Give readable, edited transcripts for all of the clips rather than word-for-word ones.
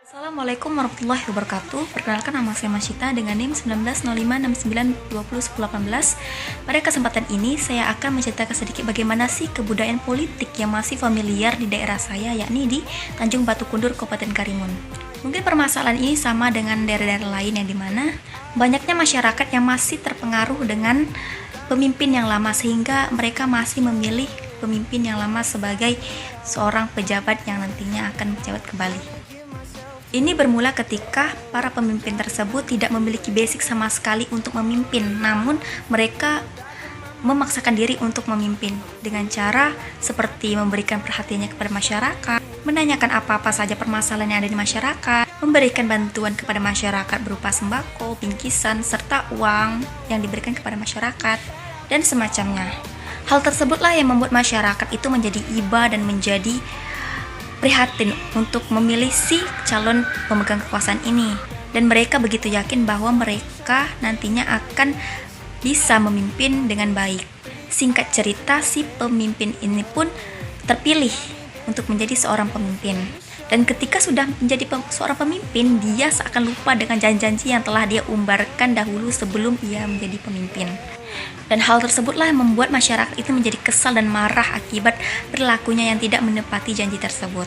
Assalamualaikum warahmatullahi wabarakatuh. Perkenalkan, nama saya Masyita dengan NIM 1905692018. Pada kesempatan ini saya akan menceritakan sedikit bagaimana sih kebudayaan politik yang masih familiar di daerah saya, yakni di Tanjung Batu Kundur, Kabupaten Karimun. Mungkin permasalahan ini sama dengan daerah-daerah lain yang dimana banyaknya masyarakat yang masih terpengaruh dengan pemimpin yang lama, sehingga mereka masih memilih pemimpin yang lama sebagai seorang pejabat yang nantinya akan menjabat kembali. Ini bermula ketika para pemimpin tersebut tidak memiliki basic sama sekali untuk memimpin, namun mereka memaksakan diri untuk memimpin dengan cara seperti memberikan perhatiannya kepada masyarakat, menanyakan apa-apa saja permasalahan yang ada di masyarakat, memberikan bantuan kepada masyarakat berupa sembako, bingkisan, serta uang yang diberikan kepada masyarakat, dan semacamnya. Hal tersebutlah yang membuat masyarakat itu menjadi iba dan menjadi prihatin untuk memilih si calon pemegang kekuasaan ini, dan mereka begitu yakin bahwa mereka nantinya akan bisa memimpin dengan baik. Singkat cerita, si pemimpin ini pun terpilih untuk menjadi seorang pemimpin, dan ketika sudah menjadi seorang pemimpin, dia seakan lupa dengan janji-janji yang telah dia umbarkan dahulu sebelum ia menjadi pemimpin. Dan hal tersebutlah yang membuat masyarakat itu menjadi kesal dan marah akibat perilakunya yang tidak menepati janji tersebut.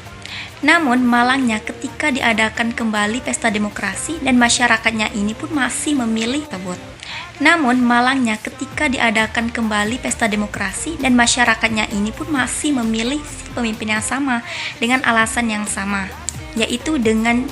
Namun malangnya ketika diadakan kembali pesta demokrasi dan masyarakatnya ini pun masih memilih tersebut. Namun malangnya ketika diadakan kembali pesta demokrasi dan masyarakatnya ini pun masih memilih si pemimpin yang sama dengan alasan yang sama, yaitu dengan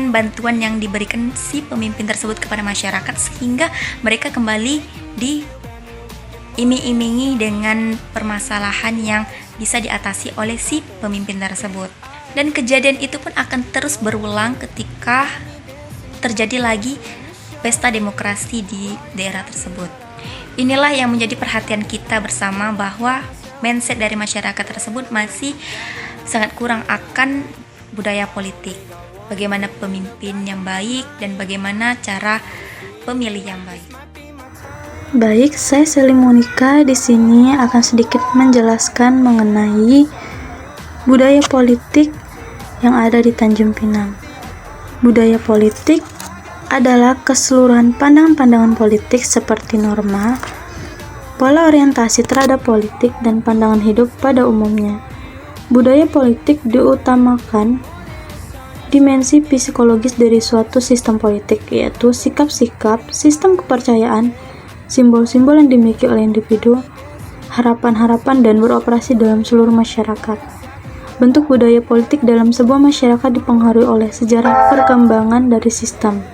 bantuan yang diberikan si pemimpin tersebut kepada masyarakat, sehingga mereka kembali diiming-imingi dengan permasalahan yang bisa diatasi oleh si pemimpin tersebut. Dan kejadian itu pun akan terus berulang ketika terjadi lagi pesta demokrasi di daerah tersebut. Inilah yang menjadi perhatian kita bersama, bahwa mindset dari masyarakat tersebut masih sangat kurang akan budaya politik. Bagaimana pemimpin yang baik dan bagaimana cara pemilih yang baik. Baik, saya Seli Monika di sini akan sedikit menjelaskan mengenai budaya politik yang ada di Tanjung Pinang. Budaya politik adalah keseluruhan pandangan-pandangan politik seperti norma, pola orientasi terhadap politik, dan pandangan hidup pada umumnya. Budaya politik diutamakan dimensi psikologis dari suatu sistem politik, yaitu sikap-sikap, sistem kepercayaan, simbol-simbol yang dimiliki oleh individu, harapan-harapan, dan beroperasi dalam seluruh masyarakat. Bentuk budaya politik dalam sebuah masyarakat dipengaruhi oleh sejarah perkembangan dari sistem,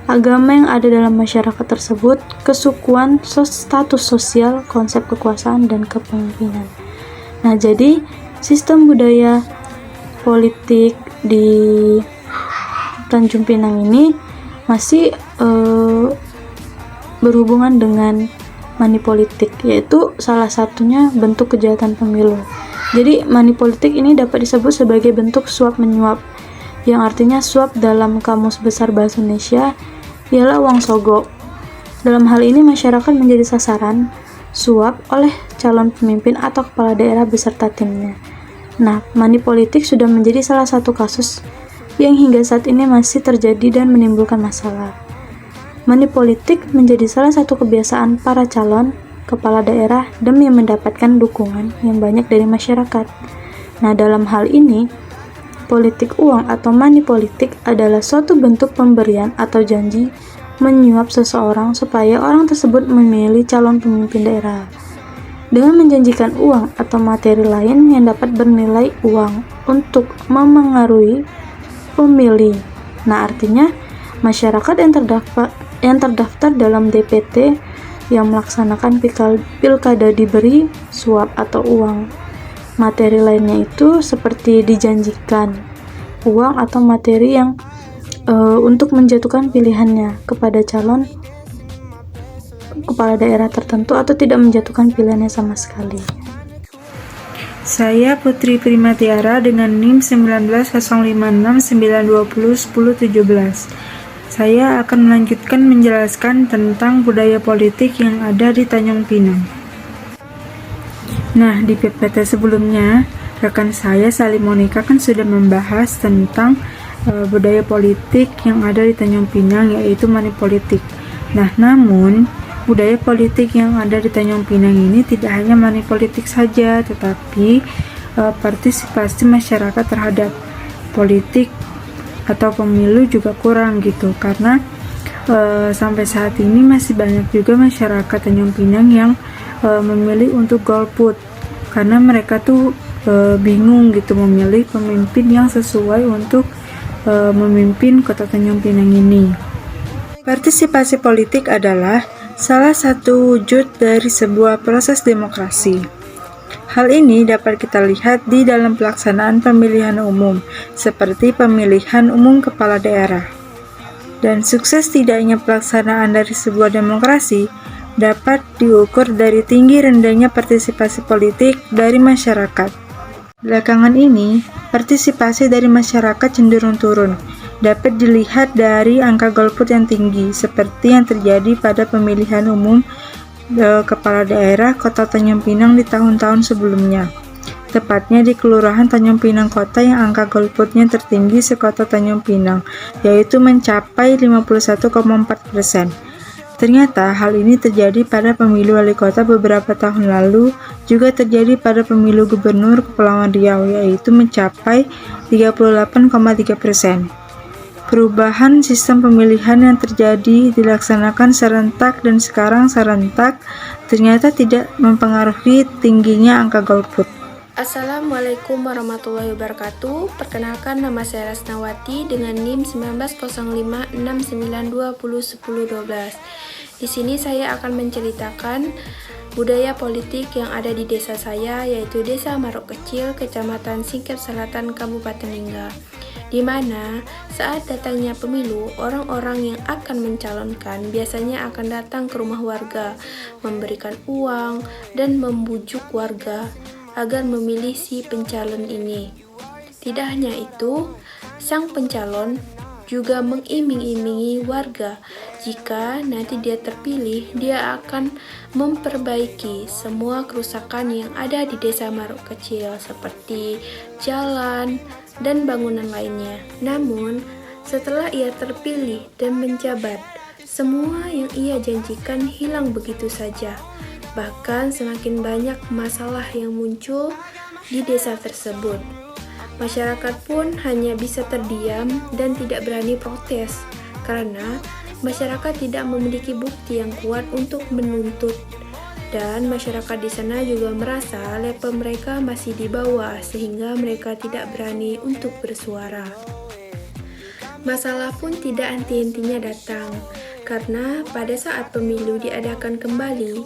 agama yang ada dalam masyarakat tersebut, kesukuan, status sosial, konsep kekuasaan, dan kepemimpinan. Nah, jadi sistem budaya politik di Tanjung Pinang ini masih berhubungan dengan money politik, yaitu salah satunya bentuk kejahatan pemilu. Jadi money politik ini dapat disebut sebagai bentuk suap menyuap, yang artinya suap dalam Kamus Besar Bahasa Indonesia ialah uang sogok. Dalam hal ini masyarakat menjadi sasaran suap oleh calon pemimpin atau kepala daerah beserta timnya. Nah, money politik sudah menjadi salah satu kasus yang hingga saat ini masih terjadi dan menimbulkan masalah. Money politik menjadi salah satu kebiasaan para calon kepala daerah demi mendapatkan dukungan yang banyak dari masyarakat. Nah, dalam hal ini, politik uang atau money politik adalah suatu bentuk pemberian atau janji menyuap seseorang supaya orang tersebut memilih calon pemimpin daerah, dengan menjanjikan uang atau materi lain yang dapat bernilai uang untuk memengaruhi pemilih. Nah, artinya masyarakat yang terdaftar dalam DPT yang melaksanakan pilkada diberi suap atau uang. Materi lainnya itu seperti dijanjikan uang atau materi yang untuk menjatuhkan pilihannya kepada calon kepala daerah tertentu atau tidak menjatuhkan pilihannya sama sekali. Saya Putri Prima Tiara dengan NIM 1905692011017. Saya akan melanjutkan menjelaskan tentang budaya politik yang ada di Tanjung Pinang. Nah, di PPT sebelumnya rekan saya Salim Monika kan sudah membahas tentang budaya politik yang ada di Tanjung Pinang, yaitu money politik. Nah, namun budaya politik yang ada di Tanjung Pinang ini tidak hanya money politik saja, tetapi partisipasi masyarakat terhadap politik atau pemilu juga kurang gitu, karena sampai saat ini masih banyak juga masyarakat Tanjung Pinang yang memilih untuk golput karena mereka tuh bingung gitu memilih pemimpin yang sesuai untuk memimpin kota Tanjung Pinang ini. Partisipasi politik adalah salah satu wujud dari sebuah proses demokrasi. Hal ini dapat kita lihat di dalam pelaksanaan pemilihan umum, seperti pemilihan umum kepala daerah. Dan sukses tidaknya pelaksanaan dari sebuah demokrasi dapat diukur dari tinggi rendahnya partisipasi politik dari masyarakat. Belakangan ini, partisipasi dari masyarakat cenderung turun. Dapat dilihat dari angka golput yang tinggi, seperti yang terjadi pada pemilihan umum kepala daerah Kota Tanjung Pinang di tahun-tahun sebelumnya. Tepatnya di Kelurahan Tanjung Pinang Kota yang angka golputnya tertinggi se-Kota Tanjung Pinang, yaitu mencapai 51,4%. Ternyata hal ini terjadi pada pemilu wali kota beberapa tahun lalu, juga terjadi pada pemilu gubernur Kepulauan Riau, yaitu mencapai 38,3%. Perubahan sistem pemilihan yang terjadi dilaksanakan serentak dan sekarang serentak ternyata tidak mempengaruhi tingginya angka golput. Assalamualaikum warahmatullahi wabarakatuh. Perkenalkan, nama saya Rasnawati dengan NIM 190569201012. Di sini saya akan menceritakan budaya politik yang ada di desa saya, yaitu Desa Maruk Kecil, Kecamatan Singkep Selatan, Kabupaten Lingga, di mana saat datangnya pemilu, orang-orang yang akan mencalonkan biasanya akan datang ke rumah warga, memberikan uang dan membujuk warga agar memilih si pencalon ini. Tidak hanya itu, sang pencalon juga mengiming-imingi warga jika nanti dia terpilih, dia akan memperbaiki semua kerusakan yang ada di Desa Maruk Kecil seperti jalan dan bangunan lainnya. Namun, setelah ia terpilih dan menjabat, semua yang ia janjikan hilang begitu saja. Bahkan semakin banyak masalah yang muncul di desa tersebut. Masyarakat pun hanya bisa terdiam dan tidak berani protes karena masyarakat tidak memiliki bukti yang kuat untuk menuntut. Dan masyarakat di sana juga merasa level mereka masih di bawah sehingga mereka tidak berani untuk bersuara. Masalah pun tidak henti-hentinya datang karena pada saat pemilu diadakan kembali,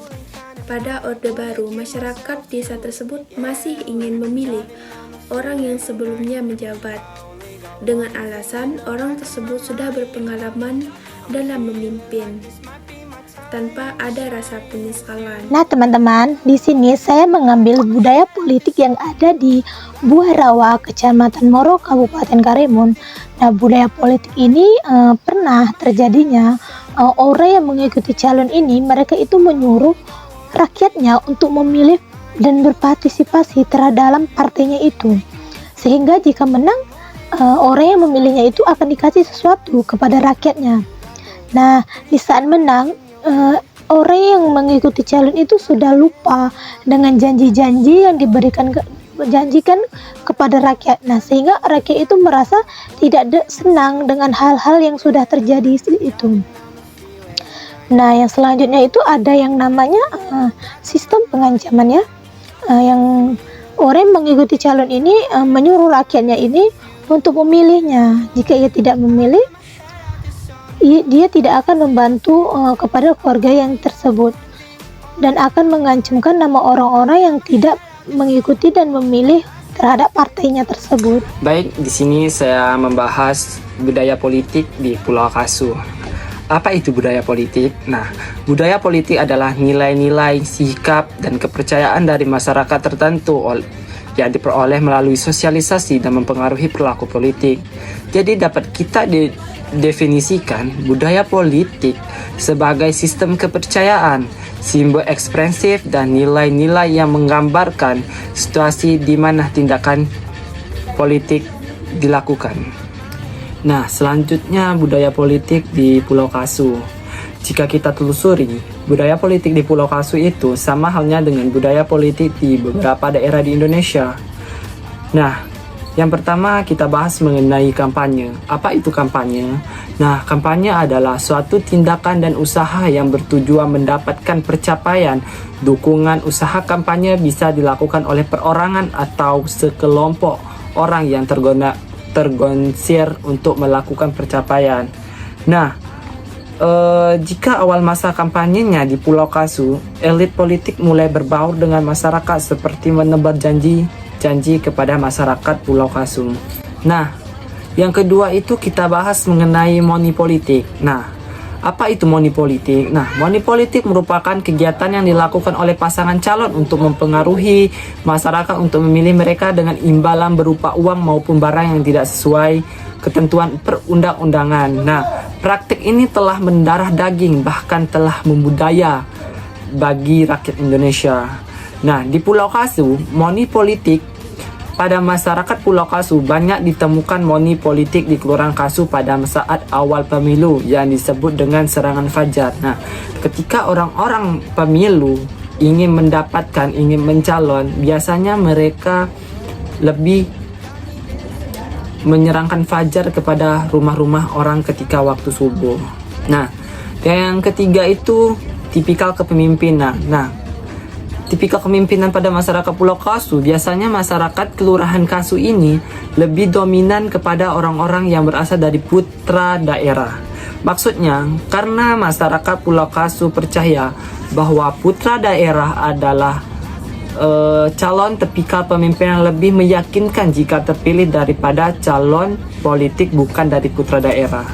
pada Orde Baru, masyarakat desa tersebut masih ingin memilih orang yang sebelumnya menjabat dengan alasan orang tersebut sudah berpengalaman dalam memimpin tanpa ada rasa penyesalan. Nah, teman-teman, di sini saya mengambil budaya politik yang ada di Buah Rawa, Kecamatan Moro, Kabupaten Karimun. Nah, budaya politik ini pernah terjadinya orang yang mengikuti calon ini, mereka itu menyuruh rakyatnya untuk memilih dan berpartisipasi terhadap dalam partainya itu, sehingga jika menang orang yang memilihnya itu akan dikasih sesuatu kepada rakyatnya. Nah, di saat menang orang yang mengikuti calon itu sudah lupa dengan janji-janji yang janjikan kepada rakyat. Nah, sehingga rakyat itu merasa tidak senang dengan hal-hal yang sudah terjadi itu. Nah, yang selanjutnya itu ada yang namanya sistem pengancaman ya, yang orang yang mengikuti calon ini menyuruh rakyatnya ini untuk memilihnya. Jika ia tidak memilih, dia tidak akan membantu kepada keluarga yang tersebut dan akan mengancamkan nama orang-orang yang tidak mengikuti dan memilih terhadap partainya tersebut. Baik, di sini saya membahas budaya politik di Pulau Kasu. Apa itu budaya politik? Nah, budaya politik adalah nilai-nilai, sikap, dan kepercayaan dari masyarakat tertentu yang diperoleh melalui sosialisasi dan mempengaruhi perilaku politik. Jadi dapat kita definisikan budaya politik sebagai sistem kepercayaan, simbol ekspresif dan nilai-nilai yang menggambarkan situasi di mana tindakan politik dilakukan. Nah, selanjutnya budaya politik di Pulau Kasu. Jika kita telusuri, budaya politik di Pulau Kasu itu sama halnya dengan budaya politik di beberapa daerah di Indonesia. Nah, yang pertama kita bahas mengenai kampanye. Apa itu kampanye? Nah, kampanye adalah suatu tindakan dan usaha yang bertujuan mendapatkan percapaian. Dukungan usaha kampanye bisa dilakukan oleh perorangan atau sekelompok orang yang tergonsir untuk melakukan percapaian. Nah, jika awal masa kampanyenya di Pulau Kasu, elit politik mulai berbaur dengan masyarakat seperti menebar janji kepada masyarakat Pulau Kasu. Nah, yang kedua itu kita bahas mengenai money politik. Nah, apa itu money politik? Nah, money politik merupakan kegiatan yang dilakukan oleh pasangan calon untuk mempengaruhi masyarakat untuk memilih mereka dengan imbalan berupa uang maupun barang yang tidak sesuai ketentuan perundang-undangan. Nah, praktik ini telah mendarah daging, bahkan telah membudaya bagi rakyat Indonesia. Nah, di Pulau Kasu, money politik pada masyarakat Pulau Kasu banyak ditemukan money politik di Kelurahan Kasu pada saat awal pemilu yang disebut dengan serangan fajar. Nah, ketika orang-orang pemilu ingin mencalon, biasanya mereka lebih menyerangkan fajar kepada rumah-rumah orang ketika waktu subuh. Nah, yang ketiga itu tipikal kepemimpinan. Nah, tipikal kepemimpinan pada masyarakat Pulau Kasu, biasanya masyarakat Kelurahan Kasu ini lebih dominan kepada orang-orang yang berasal dari putra daerah. Maksudnya, karena masyarakat Pulau Kasu percaya bahwa putra daerah adalah calon tipikal pemimpin yang lebih meyakinkan jika terpilih daripada calon politik bukan dari putra daerah.